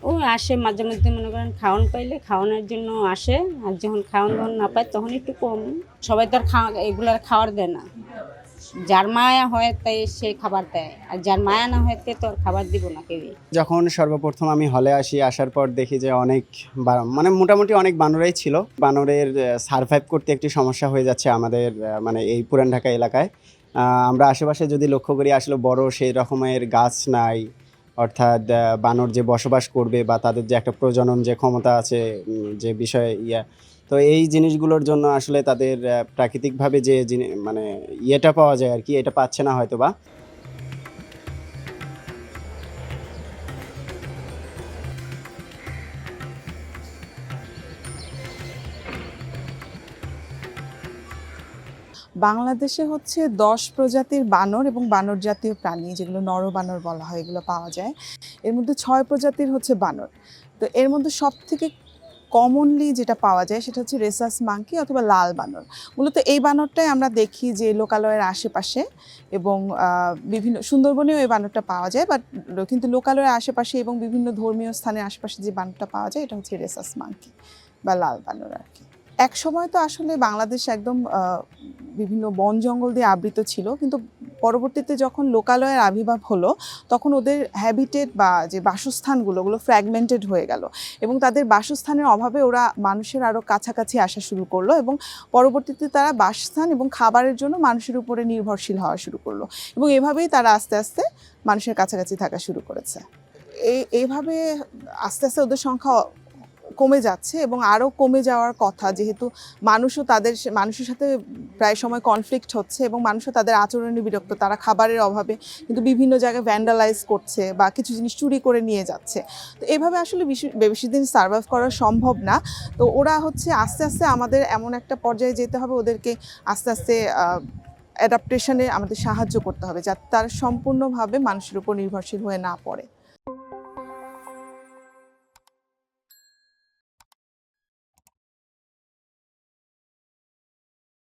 ও আসে মাঝে মধ্যে, মনে করেন খাওয়ান পাইলে খাওয়ানোর জন্য আসে, আর যখন খাওয়ান দাওয়ান না পায় তখন একটু কম। সবাই তো আর এগুলো খাবার দেয় না। যার মায়া হয় তাই সে খাবার দেয়, আর যার মায়া না হয় তে তো আর খাবার দিব না কেউই। যখন সর্বপ্রথম আমি হলে আসি, আসার পর দেখি যে অনেক মানে মোটামুটি অনেক বানরই ছিল। বানরের সারভাইভ করতে একটি সমস্যা হয়ে যাচ্ছে আমাদের মানে এই পুরান ঢাকা এলাকায়। আমরা আশেপাশে যদি লক্ষ্য করি, আসলে বড় সেই রকমের গাছ নাই। অর্থাৎ বানর যে বসবাস করবে বা তাদের যে একটা প্রজনন যে ক্ষমতা আছে, যে বিষয়ে তো এই জিনিসগুলোর জন্য আসলে তাদের প্রাকৃতিকভাবে যে মানে ইয়েটা পাওয়া যায় আর কি, এটা পাচ্ছে না হয়তো বা। বাংলাদেশে হচ্ছে ১০ প্রজাতির বানর এবং বানর জাতীয় প্রাণী, যেগুলো নরবানর বলা হয়, এগুলো পাওয়া যায়। এর মধ্যে ৬ প্রজাতির হচ্ছে বানর। তো এর মধ্যে সবথেকে কমনলি যেটা পাওয়া যায় সেটা হচ্ছে রেসাস মাঙ্কি অথবা লাল বানর। মূলত এই বানরটাই আমরা দেখি যে লোকালয়ের আশেপাশে, এবং বিভিন্ন সুন্দরবনেও এই বানরটা পাওয়া যায়, বাট কিন্তু লোকালয়ের আশেপাশে এবং বিভিন্ন ধর্মীয় স্থানের আশেপাশে যে বানরটা পাওয়া যায় এটা হচ্ছে রেসাস মাঙ্কি বা লাল বানর আর কি। এক সময় তো আসলে বাংলাদেশ একদম বিভিন্ন বন জঙ্গল দিয়ে আবৃত ছিল, কিন্তু পরবর্তীতে যখন লোকালয়ের আবির্ভাব হলো তখন ওদের হ্যাবিটেট বা যে বাসস্থানগুলো ওগুলো ফ্র্যাগমেন্টেড হয়ে গেল, এবং তাদের বাসস্থানের অভাবে ওরা মানুষের আরও কাছাকাছি আসা শুরু করলো, এবং পরবর্তীতে তারা বাসস্থান এবং খাবারের জন্য মানুষের উপরে নির্ভরশীল হওয়া শুরু করলো, এবং এভাবেই তারা আস্তে আস্তে মানুষের কাছাকাছি থাকা শুরু করেছে। এইভাবে আস্তে আস্তে ওদের সংখ্যা কমে যাচ্ছে এবং আরও কমে যাওয়ার কথা, যেহেতু মানুষের সাথে প্রায় সময় কনফ্লিক্ট হচ্ছে এবং মানুষও তাদের আচরণে বিরক্ত। তারা খাবারের অভাবে কিন্তু বিভিন্ন জায়গায় ভ্যান্ডালাইজ করছে বা কিছু জিনিস চুরি করে নিয়ে যাচ্ছে। তো এভাবে আসলে বেশি দিন সার্ভাইভ করা সম্ভব না। তো ওরা হচ্ছে আস্তে আস্তে আমাদের এমন একটা পর্যায়ে যেতে হবে, ওদেরকে আস্তে আস্তে অ্যাডাপ্টেশনে আমাদের সাহায্য করতে হবে, যাতে তারা সম্পূর্ণভাবে মানুষের উপর নির্ভরশীল হয়ে না পড়ে।